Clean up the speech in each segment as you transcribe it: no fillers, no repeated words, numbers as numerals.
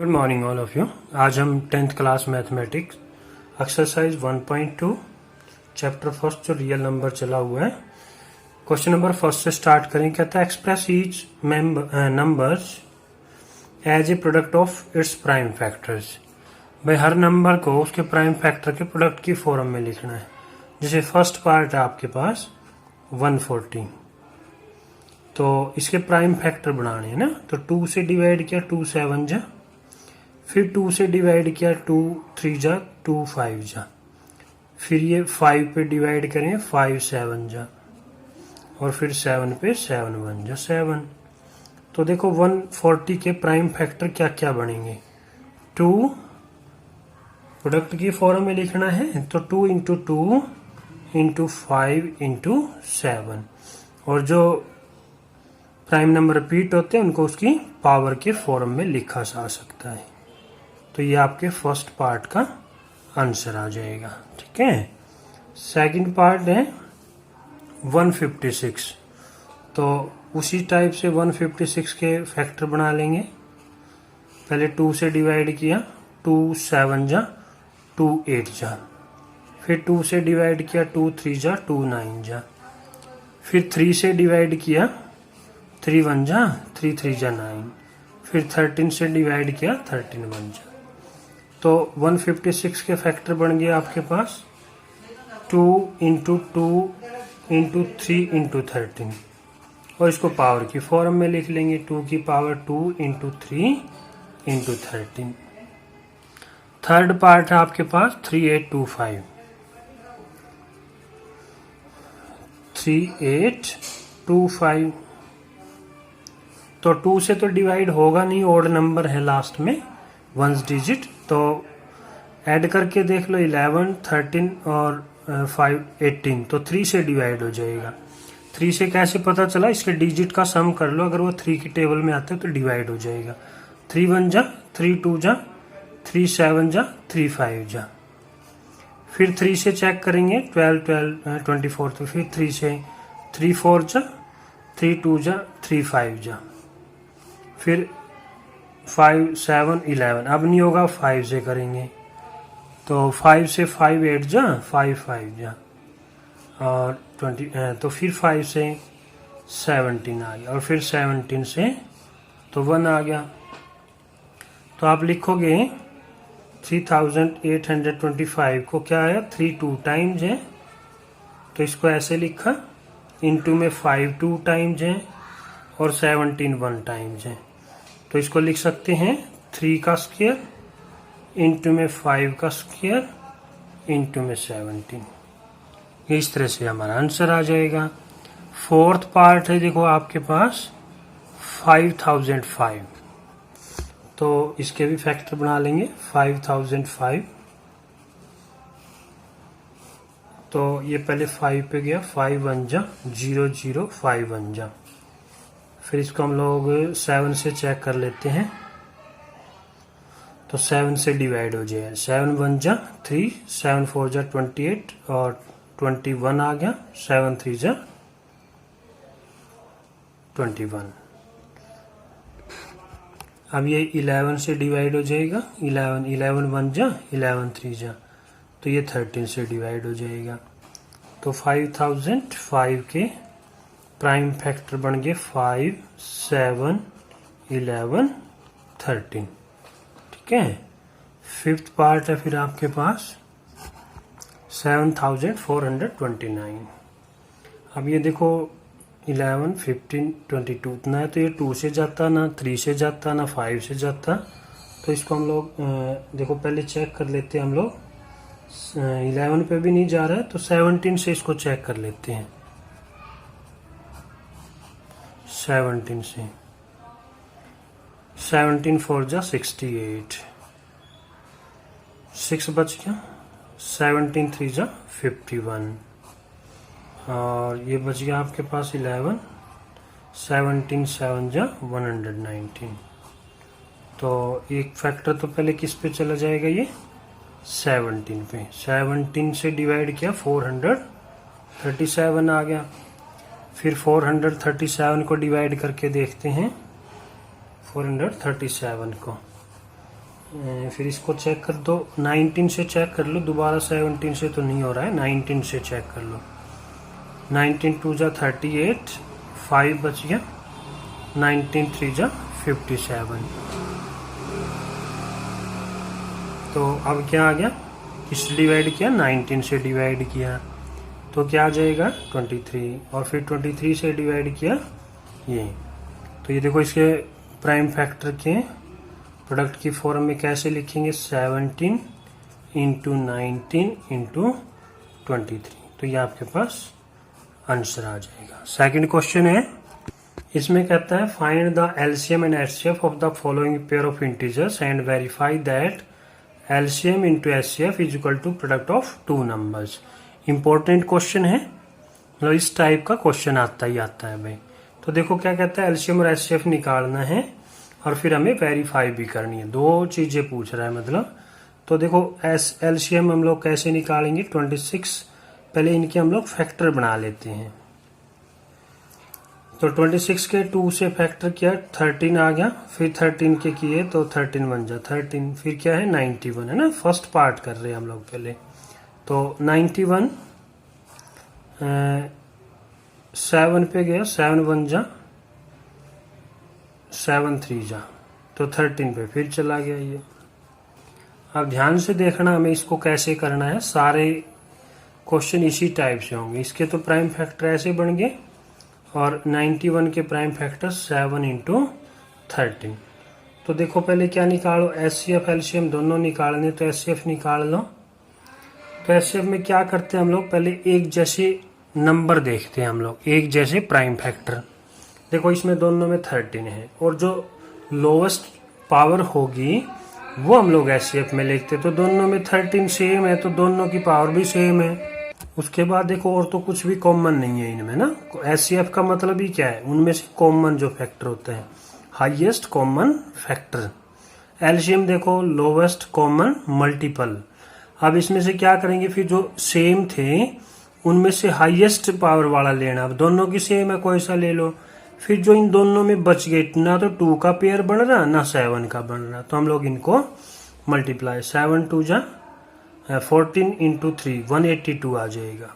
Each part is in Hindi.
Good morning all of you. आज हम 10th class mathematics exercise 1.2 chapter first जो रियल नंबर चला हुआ है, क्वेश्चन नंबर फर्स्ट से स्टार्ट करें। कहता है express each numbers as a product of its prime factors. भाई हर नंबर को उसके प्राइम फैक्टर के प्रोडक्ट की फॉर्म में लिखना है। जैसे फर्स्ट पार्ट है आपके पास 140, तो इसके प्राइम फैक्टर बनाने हैं ना, तो 2 से डिवाइड किया 2 7 जा, फिर 2 से डिवाइड किया 2 3 जा 2 5 जा, फिर ये 5 पे डिवाइड करें 5 7 जा, और फिर 7 पे 7 1 जा 7। तो देखो 140 के प्राइम फैक्टर क्या क्या बनेंगे। 2 प्रोडक्ट की फॉर्म में लिखना है, तो 2 इंटू 2 इंटू 5 इंटू 7, और जो प्राइम नंबर रिपीट होते हैं उनको उसकी पावर के फॉर्म में लिखा जा सकता है। तो ये आपके फर्स्ट पार्ट का आंसर आ जाएगा। ठीक है, सेकंड पार्ट है 156, तो उसी टाइप से 156 के फैक्टर बना लेंगे। पहले 2 से डिवाइड किया 2 7 जा 2 8 जा, फिर 2 से डिवाइड किया 2 3 जा 2 9 जा, फिर 3 से डिवाइड किया 3 1 जा 3 3 जा 9, फिर 13 से डिवाइड किया 13 1 जा। तो 156 के फैक्टर बन गया आपके पास 2 इंटू 2 इंटू 3 इंटू 13, और इसको पावर की फॉर्म में लिख लेंगे 2 की power 2 into 3 into 13। Third part है आपके पास 3825, 3825, तो 2 से तो डिवाइड होगा नहीं, ओड नंबर है लास्ट में 1 डिजिट, तो ऐड करके देख लो 11 13 और 5 18, तो 3 से डिवाइड हो जाएगा। 3 से कैसे पता चला, इसके डिजिट का सम कर लो, अगर वो 3 की टेबल में आता है तो डिवाइड हो जाएगा। 3 1 जा 3 2 जा 3 7 जा 3 5 जा, फिर 3 से चेक करेंगे 12 12 24, तो फिर 3 से 3 4 जा 3 2 जा 3 5 जा, फिर 5 7 11, अब नहीं होगा 5 से करेंगे, तो 5 से 5 8 जा 5 5 जा, और 20, तो फिर 5 से 17 आ गया, और फिर 17 से तो 1 आ गया। तो आप लिखोगे 3825 को क्या आया 3 2 टाइम्स है, तो इसको ऐसे लिखा, इनटू में 5 2 टाइम्स है, और 17 1 टाइम्स है, तो इसको लिख सकते हैं 3 का स्क्वायर इंटू में 5 का स्क्वायर इंटू में 17। इस तरह से हमारा आंसर आ जाएगा। फोर्थ पार्ट है देखो आपके पास 5005, तो इसके भी फैक्टर बना लेंगे 5005, तो ये पहले 5 पे गया 5 1 जा 0 0 5 1 जा, फिर इसको हम लोग 7 से चेक कर लेते हैं, तो 7 से डिवाइड हो जाए 7 1 जा 3 7 4 जा 28, और 21 आ गया, 7 3 जा 21। अब ये 11 से डिवाइड हो जाएगा 11 11 1 जा 11 3 जा, तो ये 13 से डिवाइड हो जाएगा। तो 5005 के प्राइम फैक्टर बन गए 5 7 11 13। ठीक है, फिफ्थ पार्ट है फिर आपके पास 7429। अब ये देखो 11 15 22, ना है तो ये 2 से जाता, ना 3 से जाता, ना 5 से जाता, तो इसको हम लोग देखो पहले चेक कर लेते हैं हम लोग। 11 पे भी नहीं जा रहा है, तो 17 से इसको चेक कर लेते हैं। 17 से 17 4 जा 68, 6 बच गया, 17 3 जा 51, और ये बच गया आपके पास 11 17 7 जा 119। तो एक फैक्टर तो पहले किस पे चला जाएगा, ये 17 पे। 17 से डिवाइड किया 437 आ गया, फिर 437 को डिवाइड करके देखते हैं 437 को, फिर इसको चेक कर दो, 19 से चेक कर लो, दोबारा 17 से तो नहीं हो रहा है, 19 से चेक कर लो। 19 2 जा 38, 5 बच गया, 19 3 जा 57। तो अब क्या आ गया, किससे डिवाइड किया, 19 से डिवाइड किया, तो क्या आ जाएगा 23, और फिर 23 से डिवाइड किया ये। तो ये देखो इसके प्राइम फैक्टर के प्रोडक्ट की फॉर्म में कैसे लिखेंगे, 17 इंटू 19 इंटू 23। तो ये आपके पास आंसर आ जाएगा। सेकंड क्वेश्चन है, इसमें कहता है find the LCM and HCF of the following pair of integers and verify that LCM into HCF is equal to product of two numbers. Important question है, मतलब इस टाइप का क्वेश्चन आता है भाई। तो देखो क्या कहता है, एलसीएम और एचसीएफ निकालना है और फिर हमें वेरीफाई भी करनी है, दो चीजें पूछ रहा है मतलब। तो देखो एलसीएम हम लोग कैसे निकालेंगे, 26, पहले इनके हम लोग फैक्टर बना लेते हैं। तो 26 के 2 से फैक्टर किया, 13 आ गया, फिर 13 के किए तो 13 बन जा 13, फिर क्या है 91 है ना, फर्स्ट पार्ट कर रहे हैं हम लोग पहले। तो 91 7 पे गया, 7 1 जा 7 3 जा, तो 13 पे फिर चला गया ये। अब ध्यान से देखना हमें इसको कैसे करना है, सारे क्वेश्चन इसी टाइप से होंगे। इसके तो प्राइम फैक्टर ऐसे बन गए और 91 के प्राइम फैक्टर 7 इंटू 13। तो देखो पहले क्या निकालो, एचसीएफ एलसीएम दोनों निकालने, तो एचसीएफ निकाल लो। तो एचसीएफ में क्या करते हैं हम लोग, पहले एक जैसे नंबर देखते हैं हम लोग, एक जैसे प्राइम फैक्टर। देखो इसमें दोनों में 13 है और जो लोवेस्ट पावर होगी वो हम लोग एचसीएफ में लिखते, तो दोनों में 13 सेम है, तो दोनों की पावर भी सेम है। उसके बाद देखो और तो कुछ भी कॉमन नहीं है इनमें ना। एचसीएफ का मतलब ही क्या है, उनमें से कॉमन जो फैक्टर होते हैं, हाईएस्ट कॉमन फैक्टर। एलसीएम देखो लोवेस्ट कॉमन मल्टीपल। अब इसमें से क्या करेंगे, फिर जो सेम थे उनमें से हाईएस्ट पावर वाला लेना। अब दोनों की सेम है, कोई सा ले लो। फिर जो इन दोनों में बच गए, ना तो 2 का पेयर बन रहा ना 7 का बन रहा, तो हम लोग इनको मल्टीप्लाई, 7 2 जा 14 इंटू 3 182 आ जाएगा।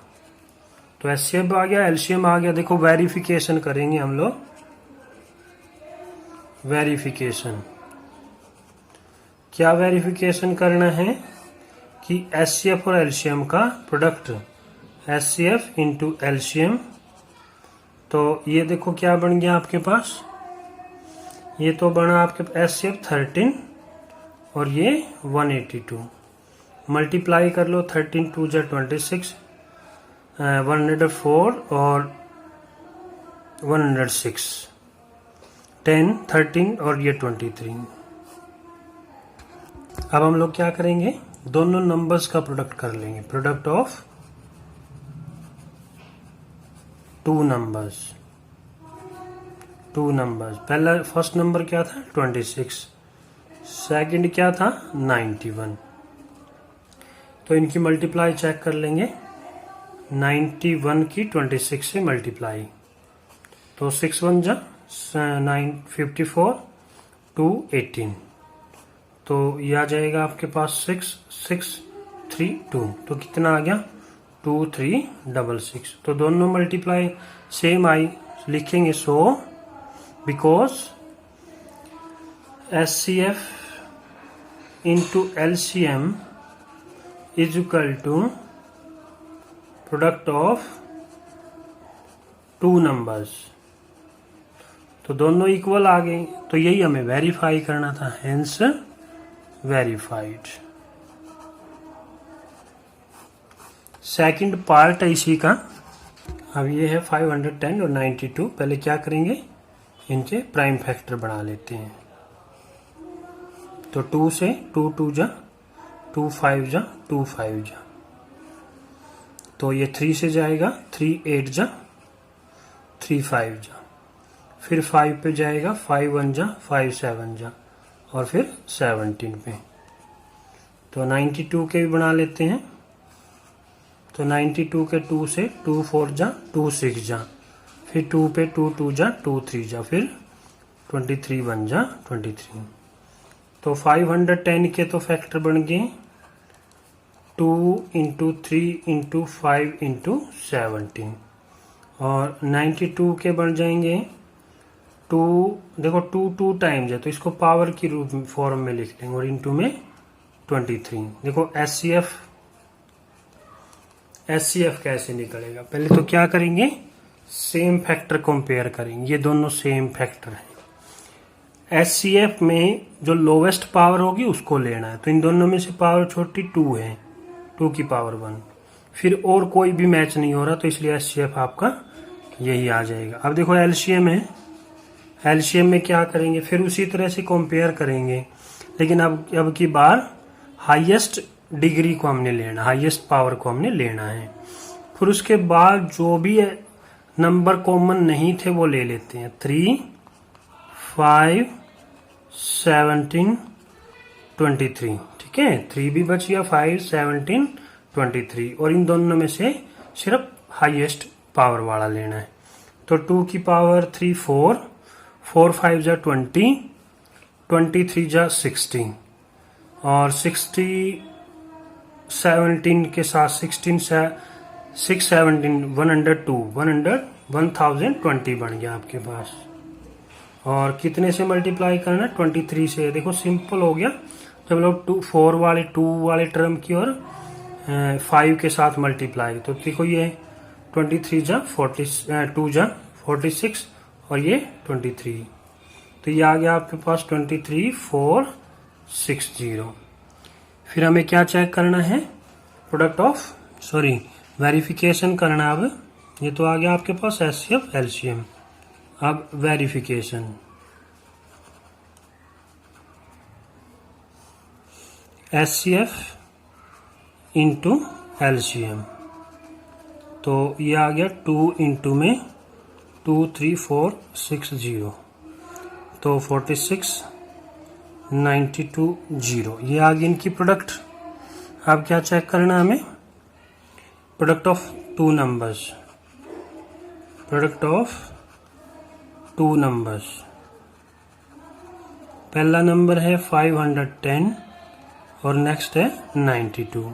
तो एचसीएफ आ गया, एलसीएम आ गया। देखो वेरिफिकेशन करेंगे हम लोग, वेरिफिकेशन क्या वेरिफिकेशन करना है कि एचसीएफ और एलसीएम का प्रोडक्ट, एचसीएफ इंटू एलसीएम। तो ये देखो क्या बन गया आपके पास, ये तो बना आपके एचसीएफ 13 और ये 182। मल्टीप्लाई कर लो, 13 2 जा 26, 104 और 106, 10 13 और ये 23। अब हम लोग क्या करेंगे, दोनों नंबर्स का प्रोडक्ट कर लेंगे, प्रोडक्ट ऑफ टू नंबर्स। पहला फर्स्ट नंबर क्या था 26, सेकंड क्या था 91। तो इनकी मल्टीप्लाई चेक कर लेंगे, 91 की 26 से मल्टीप्लाई, तो 6 1 जा 9 54 2 18। तो ये आ जाएगा आपके पास 6 6 3 2, तो कितना आ गया 2 3 6 6। तो दोनों मल्टीप्लाई सेम आई, लिखेंगे so because HCF into LCM is equal to product of two numbers. तो दोनों इक्वल आ गए, तो यही हमें वेरीफाई करना था, हेंस वेरीफाइड। सेकंड पार्ट है इसी का। अब ये है 510 और 92। पहले क्या करेंगे, इनके प्राइम फैक्टर बना लेते हैं। तो 2 से 2 2 जा 2 5 जा 2 5 जा, तो ये 3 से जाएगा, 3 8 जा 3 5 जा, फिर 5 पे जाएगा, 5 1 जा 5 7 जा, और फिर 17 पे। तो 92 के भी बना लेते हैं। तो 92 के 2 से 2 4 जा 2 6 जा, फिर 2 पे 2 2 जा 2 3 जा, फिर 23 1 जा 23। तो 510 के तो फैक्टर बन गए 2 इंटू 3 इंटू 5 इंटू 17 और 92 के बन जाएंगे 2, देखो 2 टाइम्स है तो इसको पावर की रूप फॉर्म में लिख लेंगे और इंटू में 23। देखो एचसीएफ कैसे निकलेगा, पहले तो क्या करेंगे, सेम फैक्टर कंपेयर करेंगे, ये दोनों सेम फैक्टर हैं। एचसीएफ में जो लोवेस्ट पावर होगी उसको लेना है, तो इन दोनों में से पावर छोटी 2 है, 2 की पावर 1, फिर और कोई भी मैच नहीं हो रहा तो इसलिए एचसीएफ आपका यही आ जाएगा। अब देखो एलसीएम है, एलसीएम में क्या करेंगे, फिर उसी तरह से कंपेयर करेंगे, लेकिन अब की बार हाईएस्ट डिग्री को हमने लेना, हाईएस्ट पावर को हमने लेना है। फिर उसके बाद जो भी नंबर कॉमन नहीं थे वो ले लेते हैं, 3, 5, 17, 23, ठीक है, 3 भी बच गया, 5, 17, 23 और इन दोनों में से सिर्फ हाईएस्ट पावर वाला लेना है। तो 2 की पावर 3 4, 4 5 जा 20, 23 जा 16 और 17 के साथ 16 से 6 17 102 1020 बन गया आपके पास। और कितने से मल्टीप्लाई करना, 23 से। देखो सिंपल हो गया, जब लोग 2 वाले टर्म की और 5 के साथ मल्टीप्लाई, तो देखो ये 23 जा 2 जा 46 और ये 23, तो ये आ गया आपके पास 23460। फिर हमें क्या चेक करना है, वेरिफिकेशन करना। अब ये तो आ गया आपके पास एचसीएफ एलसीएम। अब वेरिफिकेशन, एचसीएफ इंटू एलसीएम, तो ये आ गया 2 इंटू में 23460, तो 46 92 0, ये आ गई इनकी प्रोडक्ट। अब क्या चेक करना हमें, product of 2 numbers, product of 2 numbers. पहला नंबर है 510 और नेक्स्ट है 92,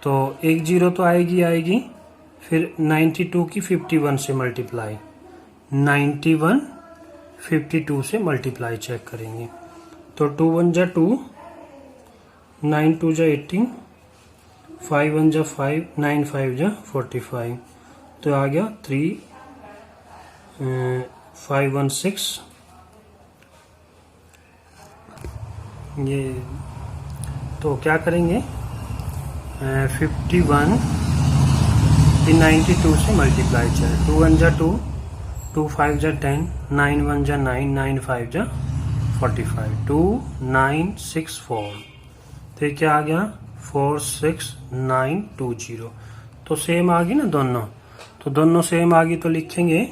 तो 1 0 तो आएगी, फिर 92 की 51 से मल्टीप्लाई, 91 52 से मल्टीप्लाई चेक करेंगे, तो 2 1 जा 2, 9 2 जा 18, 5 1 जा 5, 9 5 जा 45, तो आ गया 3 5 1 6। ये तो क्या करेंगे, 51 92 से मल्टीप्लाई चाहिए, 2 1 जा 2, 2 5 जा 10, 9 1 जा 9, 9 5 जा 45, 2 9 6 4, तो क्या आ गया 46920। तो सेम आ गई ना दोनों, तो दोनों सेम आ गई, तो लिखेंगे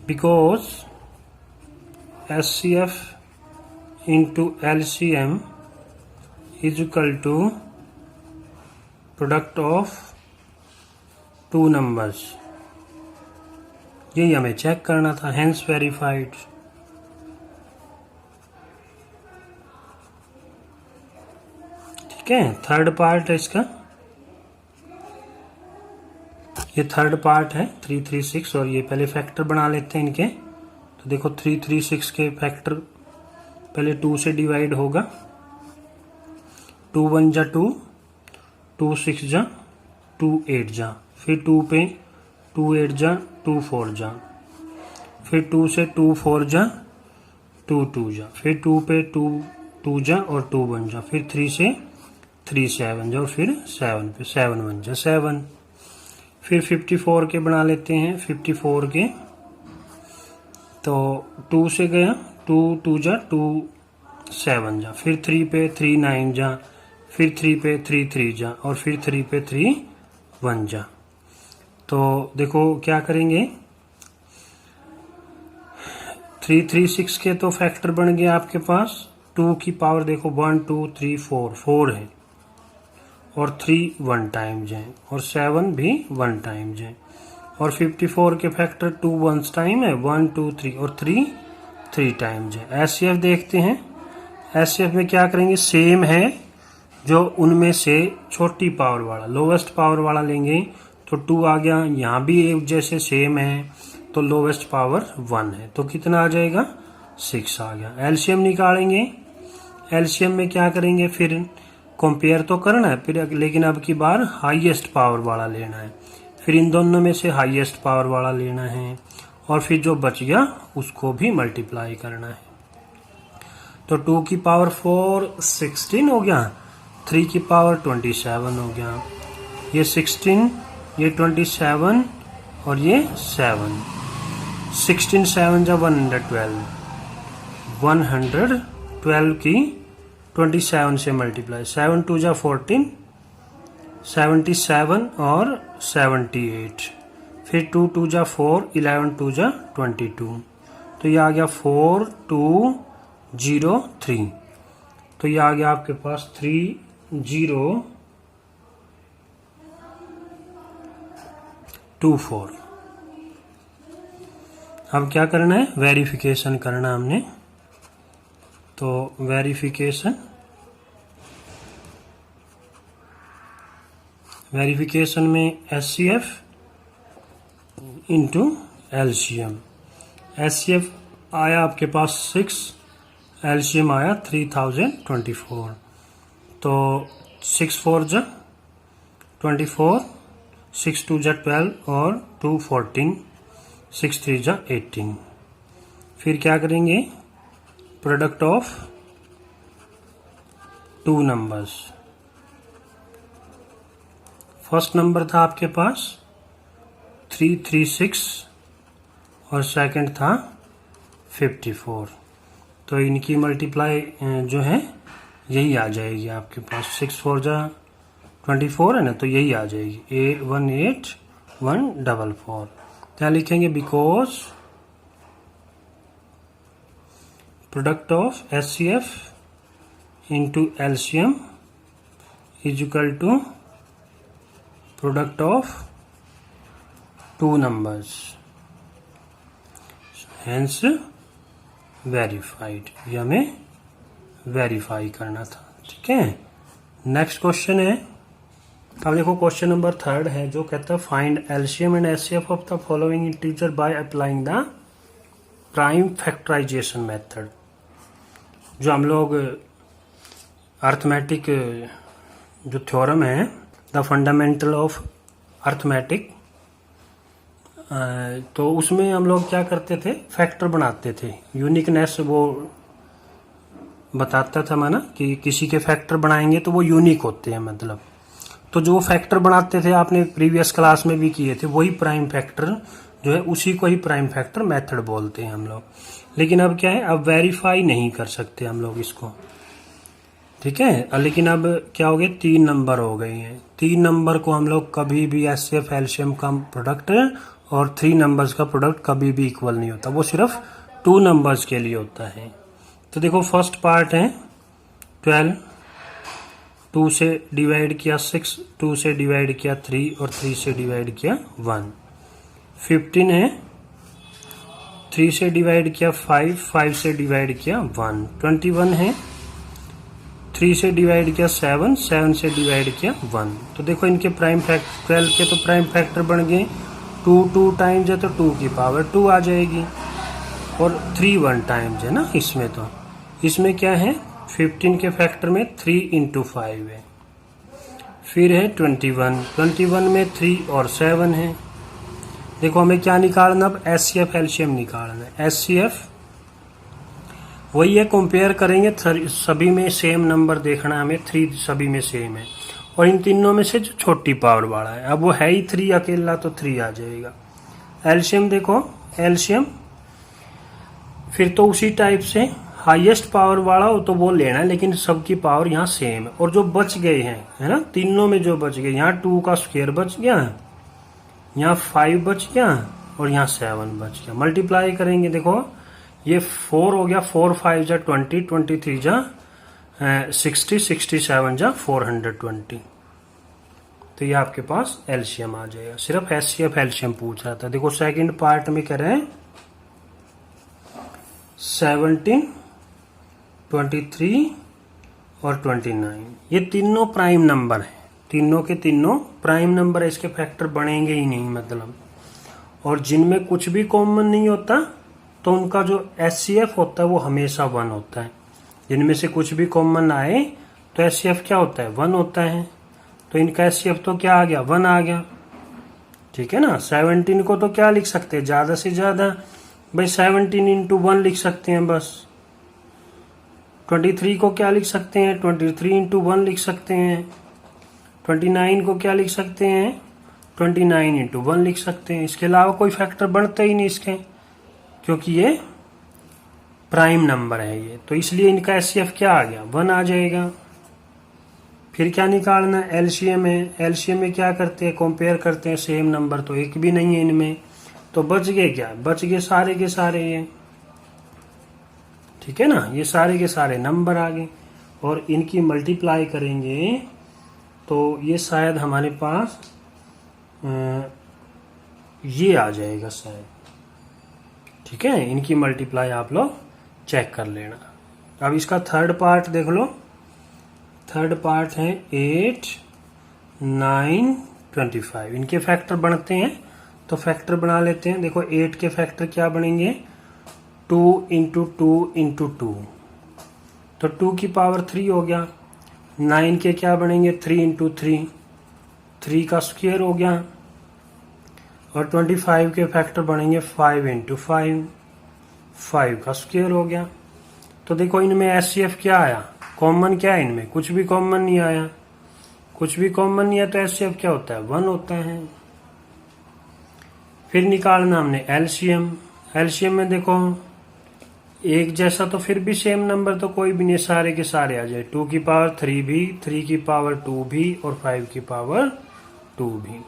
because HCF into LCM is equal to product of 2 numbers. यही हमें चेक करना था, हेंस वेरीफाइड। ठीक है, थर्ड पार्ट है इसका, ये थर्ड पार्ट है 336, और ये पहले फैक्टर बना लेते हैं इनके। तो देखो 336 के फैक्टर पहले 2 से डिवाइड होगा, 2 1 जा 2, 2 6 जा 2 8 जा, फिर 2 पे 2 8 जा 2 4 जा, फिर 2 से 2 4 जा 2 2 जा, फिर 2 पे 2 2 जा और 2 1 जा, फिर 3 से 3 7 जा और फिर 7 पे 7 1 जा 7। फिर 54 के बना लेते हैं, 54 के तो 2 से गया 2 2 जा 2 7 जा, फिर 3 पे 3 9 जा, फिर 3 पे 3 3 जा और फिर 3 पे 3 1 जा। तो देखो क्या करेंगे, 336 के तो फैक्टर बन गया आपके पास, 2 की पावर देखो 1 2 3 4 4 है और 3 1 टाइम्स है और 7 भी 1 टाइम्स है, और 54 के फैक्टर 2 1 टाइम है, 1 2 3 और 3 3 टाइम्स है। एचसीएफ देखते हैं, एचसीएफ में क्या करेंगे, सेम है जो उनमें से छोटी पावर वाला लोवेस्ट पावर वाला लेंगे तो 2 आ गया, यहाँ भी एक जैसे सेम है तो लोवेस्ट पावर 1 है, तो कितना आ जाएगा 6 आ गया। एलसीएम निकालेंगे, एलसीएम में क्या करेंगे, फिर कंपेयर तो करना है फिर, लेकिन अब की बार हाईएस्ट पावर वाला लेना है, फिर इन दोनों में से हाईएस्ट पावर वाला लेना है और फिर जो बच गया उसको भी मल्टीप्लाई करना है। तो 2 की पावर 4 16 हो गया, 3 की पावर 27 हो गया, ये 16 ये 27 और ये 7, 16 7 जा 112, 112 की 27 से मल्टीप्लाई, 7 2 जा 14, 77 और 78, फिर 2 2 जा 4, 11 2 जा 22, तो ये आ गया 4203, तो ये आ गया आपके पास 3024। अब क्या करना है, वेरिफिकेशन करना हमने, तो वेरिफिकेशन में एचसीएफ इंटू एलसीएम, एचसीएफ आया आपके पास 6, एलसीएम आया 3024, तो 6 4 जा 24, 6 2 जा 12 और 2 14, 6 3 जा 18। फिर क्या करेंगे, product of 2 numbers, first number था आपके पास 336 और सेकंड था 54, तो इनकी मल्टीप्लाई जो है यही आ जाएगी आपके पास, 6 4 जा 24 है ना, तो यही आ जाएगी 18144। क्या लिखेंगे, because product of HCF into LCM is equal to product of 2 numbers, hence verified, ये हमें वेरीफाई करना था। ठीक है, नेक्स्ट क्वेश्चन है, अब देखो क्वेश्चन नंबर 3 है जो कहता है find LCM and HCF of the following integer by applying the prime factorisation method. जो हम लोग अर्थमेटिक जो थ्योरम है, द फंडामेंटल ऑफ अर्थमेटिक, तो उसमें हम लोग क्या करते थे, फैक्टर बनाते थे, यूनिकनेस वो बताता था माना कि किसी के फैक्टर बनाएंगे तो वो यूनिक होते हैं, मतलब तो जो फैक्टर बनाते थे आपने प्रीवियस क्लास में भी किए थे, वही प्राइम फैक्टर जो है उसी को ही प्राइम फैक्टर मेथड बोलते हैं हम लोग। लेकिन अब क्या है, अब वेरीफाई नहीं कर सकते हम लोग इसको, ठीक है। लेकिन अब क्या हो गए, 3 नंबर हो गए हैं, 3 नंबर को हम लोग कभी भी एचसीएफ एलसीएम का प्रोडक्ट और 3 नंबर्स का प्रोडक्ट कभी भी इक्वल नहीं होता, वो सिर्फ 2 नंबर्स के लिए होता है। तो देखो फर्स्ट पार्ट है 12, 2 से डिवाइड किया 6, 2 से डिवाइड किया 3 और 3 से डिवाइड किया 1। 15 है, 3 से डिवाइड किया 5, 5 से डिवाइड किया 1। 21 है, 3 से डिवाइड किया 7, 7 से डिवाइड किया 1। तो देखो इनके प्राइम फैक्टर 12 के तो प्राइम फैक्टर बन गए 2, 2 टाइम्स है तो 2 की पावर 2 आ जाएगी, और 3 1 टाइम्स है ना इसमें, तो इसमें क्या है 15 के फैक्टर में 3 × 5 है। फिर है 21, 21 में 3 और 7 है। देखो हमें क्या निकालना, अब एचसीएफ एलसीएम निकालना है। एचसीएफ वही है, कंपेयर करेंगे, सभी में सेम नंबर देखना हमें, 3 सभी में सेम है, और इन तीनों में से जो छोटी पावर वाला है, अब वो है ही 3 अकेला, तो 3 आ जाएगा। एलसीएम देखो, एलसीएम फिर तो उसी टाइप से हाईएस्ट पावर वाला हो तो वो लेना है, लेकिन सबकी पावर यहाँ सेम है, और जो बच गए हैं है ना, तीनों में जो बच गए, यहाँ 2 का स्क्वायर बच गया, यहाँ 5 बच गया और यहाँ 7 बच गया। मल्टीप्लाई करेंगे, देखो ये 4 हो गया, 4 5 जा 20, 23 जा 60, 67 जा 420। तो ये आपके पास एलसीएम आ जाएगा। सिर्फ एचसीएफ एलसीएम पूछ रहा था। देखो सेकंड पार्ट में कह रहे हैं 17 23 और 29, ये तीनों प्राइम नंबर हैं, तीनों के तीनों प्राइम नंबर है, इसके फैक्टर बनेंगे ही नहीं मतलब। और जिनमें कुछ भी कॉमन नहीं होता तो उनका जो HCF होता है वो हमेशा 1 होता है। जिनमें से कुछ भी कॉमन आए तो HCF क्या होता है, 1 होता है। तो इनका HCF तो क्या आ गया, 1 आ गया, ठीक है ना। 17 को तो क्या लिख सकते हैं, ज्यादा से ज्यादा भाई 17 इंटू 1 लिख सकते हैं बस। 23 को क्या लिख सकते हैं, 23 इंटू 1 लिख सकते हैं। 29 को क्या लिख सकते हैं, 29 इंटू 1 लिख सकते हैं। इसके अलावा कोई फैक्टर बढ़ते ही नहीं इसके, क्योंकि ये प्राइम नंबर है ये, तो इसलिए इनका HCF क्या आ गया, 1 आ जाएगा। फिर क्या निकालना, LCM है। LCM में क्या करते हैं, कंपेयर करते हैं सेम नंबर, तो एक भी नहीं है इनमें, तो बच गए क्या, बच गए सारे के सारे ये, ठीक है ना। ये सारे के सारे नंबर आ गए और इनकी मल्टीप्लाई करेंगे तो ये शायद हमारे पास ये आ जाएगा शायद, ठीक है। इनकी मल्टीप्लाई आप लोग चेक कर लेना। अब इसका थर्ड पार्ट देख लो। थर्ड पार्ट है 8, 9, 25। इनके फैक्टर बनते हैं तो फैक्टर बना लेते हैं। देखो 8 के फैक्टर क्या बनेंगे, 2 इंटू 2 इंटू 2, तो 2 की पावर 3 हो गया। 9 के क्या बनेंगे, 3 इंटू 3, 3 का स्क्वायर हो गया। और 25 के फैक्टर बनेंगे 5 इंटू 5, 5 का स्क्वायर हो गया। तो देखो इनमें HCF क्या आया, कॉमन क्या है इनमें, कुछ भी कॉमन नहीं आया। कुछ भी कॉमन नहीं है तो HCF क्या होता है, 1 होता है। फिर निकालना हमने LCM। LCM में देखो एक जैसा तो फिर भी सेम नंबर तो कोई भी नहीं, सारे के सारे आ जाए। 2 की पावर 3 भी, 3 की पावर 2 भी और 5 की पावर 2 भी।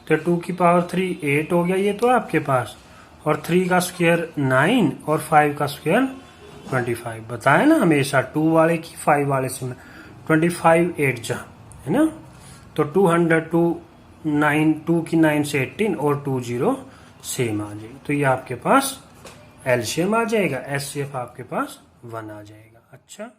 तो 2 की पावर 3 8 हो गया ये तो आपके पास, और 3 का स्क्वायर 9 और 5 का स्क्वायर 25। बताया ना हमेशा 2 वाले की 5 वाले से 25 8 जा, है ना। तो 200, 2 की 9 से 18 और 20 सेम आ जाएगी। तो ये आपके पास LCM आ जाएगा, HCF आपके पास 1 आ जाएगा। अच्छा।